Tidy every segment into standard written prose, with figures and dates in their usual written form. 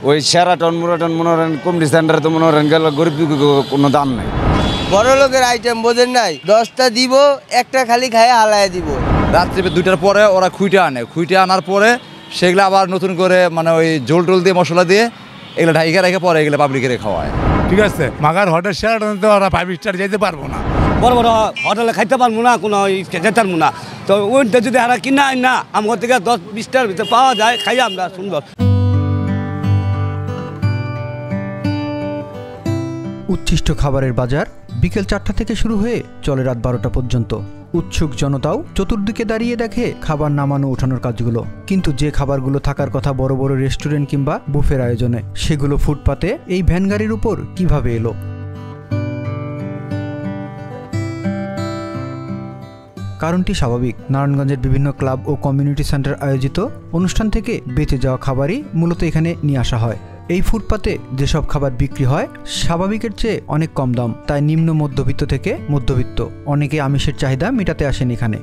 ওই সেরাটন মুরাটন মনে করেন কমিটি সেন্টারে তো মনে করেন গেল গরিব কোনো দাম নেই। বড় লোকের আইটেম বোঝেন নাই, 10টা দিব, একটা খালি খায় হালায় দিব। রাত্রি 2টার পরে ওরা খুঁইটা আনে, খুঁইটা আনার পরে সেগুলো আবার নতুন করে মানে ওই ঝোল টোল দিয়ে মশলা দিয়ে এগুলো ঢাইকা রেখে পরে এগুলো পাবলিকের খাওয়ায়। ঠিক আছে, মাগার হোটেল সেরাটন তো ওরা 5 স্টার যেতে পারবো না, বড় বড় হোটেলে খাইতে পারবো না, কোনো যেতে পারবো না। তো ওইটা যদি হারা কিনা না আমার থেকে 10-20টার ভিতরে পাওয়া যায়, খাই আমরা সুন্দর। উচ্ছিষ্ট খাবারের বাজার বিকেল 4টা থেকে শুরু হয়ে চলে রাত 12টা পর্যন্ত। উৎসুক জনতাও চতুর্দিকে দাঁড়িয়ে দেখে খাবার নামানো ওঠানোর কাজগুলো। কিন্তু যে খাবারগুলো থাকার কথা বড় বড় রেস্টুরেন্ট কিংবা বুফের আয়োজনে, সেগুলো ফুটপাতে এই ভ্যান গাড়ির উপর কিভাবে এলো? কারণটি স্বাভাবিক। নারায়ণগঞ্জের বিভিন্ন ক্লাব ও কমিউনিটি সেন্টার আয়োজিত অনুষ্ঠান থেকে বেঁচে যাওয়া খাবারই মূলত এখানে নিয়ে আসা হয়। এই ফুটপাতে যেসব খাবার বিক্রি হয় স্বাভাবিকের চেয়ে অনেক কম দাম, তাই নিম্ন মধ্যবিত্ত থেকে মধ্যবিত্ত অনেকে আমিষের চাহিদা মেটাতে আসেন এখানে।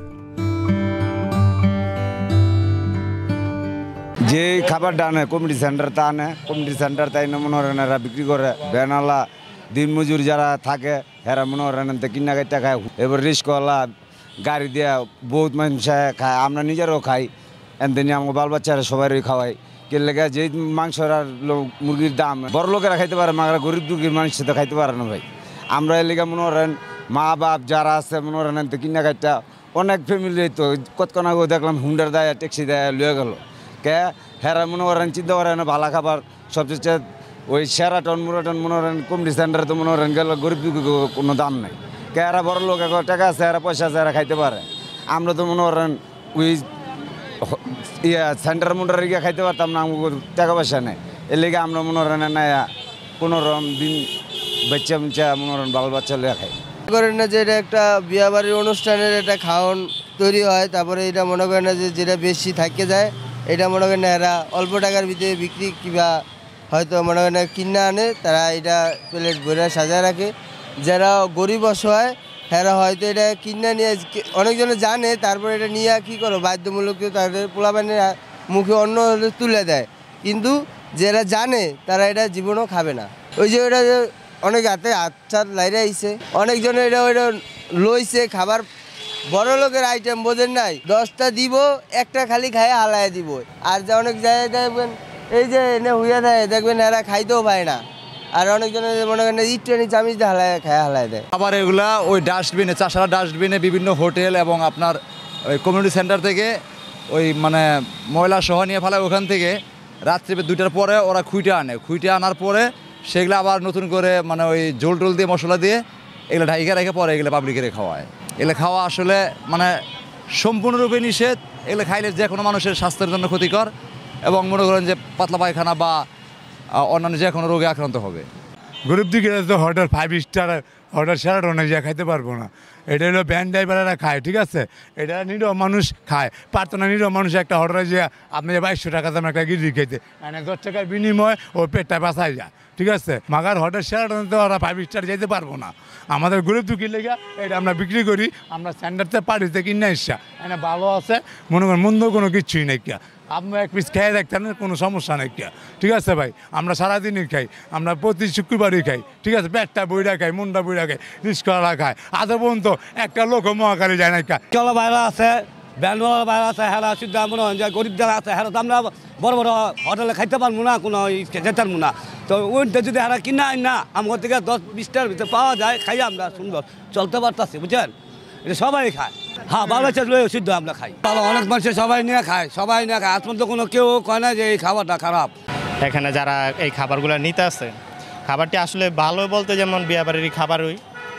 যে খাবারটা আনে কমিটি সেন্টার তা আনে, কমিটি সেন্টার তাই না মনে করেন এরা বিক্রি করে। ভ্যানওয়ালা দিনমজুর যারা থাকে এরা মনে করেন কিনা গাইটা খায়। এবার রিস্কওয়ালা গাড়ি দিয়ে বহুত মানুষ খায়, আমরা নিজেরাও খাই, এমনি আমার বাল বাচ্চারা সবাই খাওয়াই। কে লেগে যে মাংসর আর মুরগির দাম বড় লোকেরা খাইতে পারে, মাগরা গরিব দুর্গীর মানুষ তো খাইতে পারে না ভাই। আমরা এর লেগে মনে করেন মা বাপ যারা আছে মনে করেন কিনা গাইটা অনেক ফ্যামিলি তো কতক্ষণ আগে দেখলাম হুন্ডার দেয় ট্যাক্সি দেয় লুয়ে গেল। কে হেরা মনে করেন চিন্তা করে না ভালো খাবার সবচেয়ে ওই সেরাটন মুরাটন মনে করেন কমিটি সেন্টারে তো মনে করেন গেল গরিব কোনো দাম নেই। কে এরা বড় লোক টাকা আছে, এরা পয়সা আছে, এরা খাইতে পারে। আমরা তো মনে করেন ওই সেন্টার মুন্ডার গিয়ে খাইতে পারতাম না, আমাকে টাকা পয়সা নেই। এর লেগে আমরা মনে করেন না কোনো রকম দিন বাচ্চা মুচা মনে করেন বাল বাচ্চা লিয়ে খাই। করেন না যে এটা একটা বিয়া বাড়ির অনুষ্ঠানের একটা খাওয়ান তৈরি হয়, তারপরে এটা মনে করেন না যে যেটা বেশি থাকে যায় এটা মনে করেন না এরা অল্প টাকার ভিতরে বিক্রি কিংবা হয়তো মনে করেন কিনে আনে, তারা এটা প্লেট ভরে সাজায় রাখে। যারা গরিব অসহায় এরা হয়তো এটা কিনে নিয়ে অনেকজনে জানে, তারপরে এটা নিয়ে কী করো বাধ্যমূলক তাদের পোলাপানের মুখে অন্য তুলে দেয়। কিন্তু যারা জানে তারা এটা জীবনও খাবে না। ওই যে ওটা অনেক হাতে আচ্ছা লাইরে আইছে, অনেকজনে এটা ওইটা লইছে খাবার। বড় লোকের আইটেম বোঝেন নাই, 10টা দিব, একটা খালি খায় হালায় দিব। আর যে অনেক জায়গায় দেখবেন এই যে এনে হুইয়া দেয় দেখবেন এরা খাইতেও পায় না, আর অনেকজনের মনে করেন ইট্রেনি চামিচ দিয়ে হালায় খায় হালায় দেয়। আবার এগুলা ওই ডাস্টবিনে, চাষারা ডাস্টবিনে বিভিন্ন হোটেল এবং আপনার ওই কমিউনিটি সেন্টার থেকে ওই মানে ময়লা সহ নিয়ে ফেলায়। ওখান থেকে রাত্রি 2টার পরে ওরা খুঁইটা আনে, খুঁইটা আনার পরে সেগুলো আবার নতুন করে মানে ওই ঝোল টোল দিয়ে মশলা দিয়ে এগুলো ঢাইকা রেখে পরে এগুলো পাবলিকের খাওয়ায়। এগুলো খাওয়া আসলে মানে সম্পূর্ণরূপে নিষেধ। এগুলো খাইলে যে কোনো মানুষের স্বাস্থ্যের জন্য ক্ষতিকর এবং মনে করেন যে পাতলা পায়খানা বা অন্যান্য যে কোনো রোগে আক্রান্ত হবে। গরিব দিকে তো হোটেল 5 স্টার হোটেল সেরাটনে যা খাইতে পারবো না। এটা হলো ভ্যান ড্রাইভাররা খায়, ঠিক আছে, এটা নিরীহ মানুষ খায়। পারতো না নিরীহ মানুষ একটা হোটেলে যে আপনি 2200 টাকা দাম একটা গিরি খেতে, 10 টাকার বিনিময় ও পেটটা বাঁচায় যায়, ঠিক আছে। মাগার হোটেল সেরাটনে তো ওরা 5 স্টার যেতে পারবো না। আমাদের গরিব দুঃখী লেগে এটা আমরা বিক্রি করি, আমরা স্ট্যান্ডার্ডতে পাড়িতে কিনে এসা এনে ভালো আছে মনে করেন, মন্দ কোনো কিছুই নেই। কিয়া আপনি এক পিস খেয়ে দেখতেন কোনো সমস্যা নেই। কিয়া ঠিক আছে ভাই, আমরা সারাদিনই খাই, আমরা প্রতি শুক্রবারই খাই, ঠিক আছে। পেটটা বইরা খাই, মনটা বইরা খাই, রিস্কওয়ালা খায়। আজ পর্যন্ত একটা লোক মহাকারে যায় না। চলো বাইরে আছে, ব্যান্ডওয়ালা বাইরে আছে, হেরা শুদ্ধ মনে হয় যে গরিব যারা আছে হেরা তো আমরা বড় বড় হোটেলে খাইতে পারবো না, কোনো যেতে পারবো না। তো ওইটা যদি হারা কিনা না আমার থেকে 10-20টার ভিতরে পাওয়া যায়, খাই আমরা সুন্দর চলতে পারতাছি, বুঝছেন। এটা সবাই খায়। হ্যাঁ, বাংলা চাষ শুদ্ধ আমরা খাই ভালো, অনেক মানুষের সবাই নিয়ে খায়, সবাই নিয়ে খায়। আজ পর্যন্ত কোনো কেউ কয় না যে এই খাবারটা খারাপ। এখানে যারা এই খাবারগুলো নিতে আসে, খাবারটি আসলে ভালো বলতে যেমন বিয়াবাড়ির খাবারই,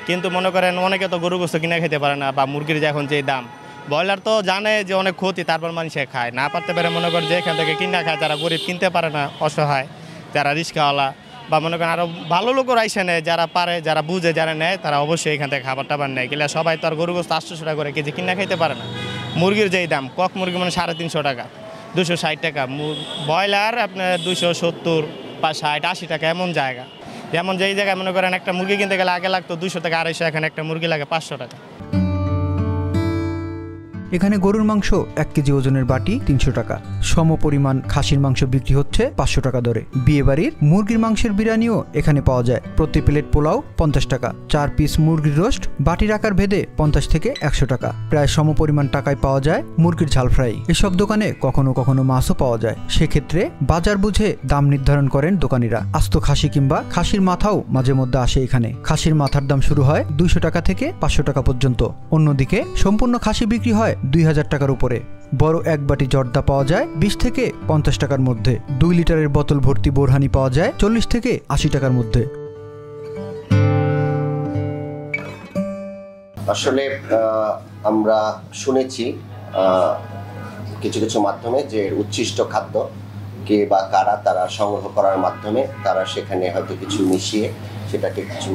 কিন্তু মনে করেন অনেকে তো গরু গোস্ত কিনে খেতে পারে না, বা মুরগির যখন যে দাম, ব্রয়লার তো জানে যে অনেক ক্ষতি, তারপর মানুষে খায় না পারতে পারে। মনে করেন যে এখান থেকে কিনা খায়, যারা গরিব কিনতে পারে না, অসহায়, যারা রিস্কাওয়ালা, বা মনে করেন আরও ভালো লোকও আইসে নেয়, যারা পারে, যারা বুঝে, যারা নেয়, তারা অবশ্যই এখান থেকে খাবার টাবার নেয়। গেলে সবাই তো আর গরু গোস্ত 800 টাকা করে কেজি কিনা খাইতে পারে না। মুরগির যেই দাম, কক মুরগি মানে 350 টাকা, 260 টাকা, ব্রয়লার আপনার 270 বা 60-80 টাকা এমন জায়গা। যেমন যেই জায়গায় মনে করেন একটা মুরগি কিনতে গেলে আগে লাগতো 200 থেকে 250, এখানে একটা মুরগি লাগে 500 টাকা। এখানে গরুর মাংস 1 কেজি ওজনের বাটি 300 টাকা, সম পরিমাণ খাসির মাংস বিক্রি হচ্ছে 500 টাকা দরে। বিয়েবাড়ির মুরগির মাংসের বিরিয়ানিও এখানে পাওয়া যায়, প্রতি প্লেট পোলাও 50 টাকা, 4 পিস মুরগির রোস্ট বাটির আকার ভেদে 50 থেকে 100 টাকা, প্রায় সম পরিমাণ টাকায় পাওয়া যায় মুরগির ঝাল ফ্রাই। এসব দোকানে কখনো কখনো মাছও পাওয়া যায়, সেক্ষেত্রে বাজার বুঝে দাম নির্ধারণ করেন দোকানিরা। আস্ত খাসি কিংবা খাসির মাথাও মাঝে মধ্যে আসে এখানে। খাসির মাথার দাম শুরু হয় 200 টাকা থেকে 500 টাকা পর্যন্ত। অন্যদিকে সম্পূর্ণ খাসি বিক্রি হয় 2000 টাকার উপরে। বড় এক বাটি জর্দা পাওয়া যায় 20 থেকে 50 টাকার মধ্যে। 2 লিটারের বোতল ভর্তি বোরহানি পাওয়া যায় 40 থেকে 80 টাকার মধ্যে। আসলে আমরা শুনেছি কিছু কিছু মাধ্যমে যে উচ্ছিষ্ট খাদ্য কে বা কারা তারা সংগ্রহ করার মাধ্যমে তারা সেখানে হয়তো কিছু মিশিয়ে সেটাকে কিছু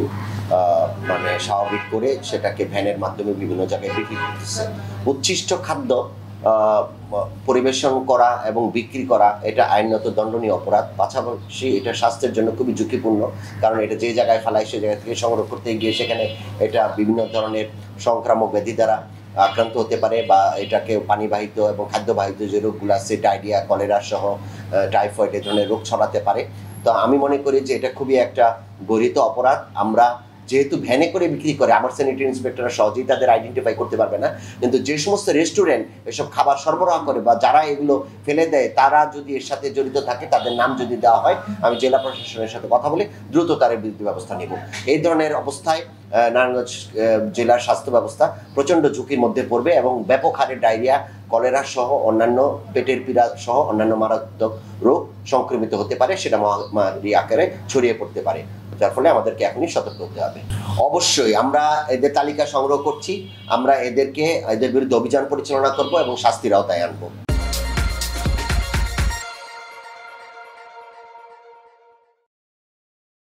মানে স্বাভাবিক করে সেটাকে ভ্যানের মাধ্যমে বিভিন্ন জায়গায় বিক্রি করতেছে। উচ্ছিষ্ট খাদ্য পরিবেশন করা এবং বিক্রি করা এটা আইনত দণ্ডনীয় অপরাধ, পাশাপাশি এটা স্বাস্থ্যের জন্য খুবই ঝুঁকিপূর্ণ, কারণ এটা যে জায়গায় ফেলায় সেই জায়গা থেকে সংগ্রহ করতে গিয়ে সেখানে এটা বিভিন্ন ধরনের সংক্রামক ব্যাধি দ্বারা আক্রান্ত হতে পারে, বা এটাকে পানিবাহিত এবং খাদ্যবাহিত যে রোগগুলো আছে ডায়রিয়া, কলেরা সহ টাইফয়েড এ ধরনের রোগ ছড়াতে পারে। তো আমি মনে করি যে এটা খুবই একটা গরিত অপরাধ। আমরা যেহেতু ভ্যানে করে বিক্রি করে আমার স্যানিটারি ইন্সপেক্টররা সহজেই তাদের আইডেন্টিফাই করতে পারবে না, কিন্তু যে সমস্ত রেস্টুরেন্ট এসব খাবার সরবরাহ করে বা যারা এগুলো ফেলে দেয় তারা যদি এর সাথে জড়িত থাকে তাদের নাম যদি দেওয়া হয়, আমি জেলা প্রশাসনের সাথে কথা বলে দ্রুত তার বিরুদ্ধে ব্যবস্থা নেব। এই ধরনের অবস্থায় নারায়ণগঞ্জ জেলার স্বাস্থ্য ব্যবস্থা প্রচণ্ড ঝুঁকির মধ্যে পড়বে এবং ব্যাপক হারে ডায়রিয়া, কলেরা সহ অন্যান্য পেটের পীড়া সহ অন্যান্য মারাত্মক রোগ সংক্রমিত হতে পারে, সেটা মহামারী আকারে ছড়িয়ে পড়তে পারে, যার ফলে আমাদেরকে এখনই সতর্ক হতে হবে। অবশ্যই আমরা এদের তালিকা সংগ্রহ করছি, আমরা এদের বিরুদ্ধে অভিযান পরিচালনা করব এবং শাস্তির আওতায় আনবো।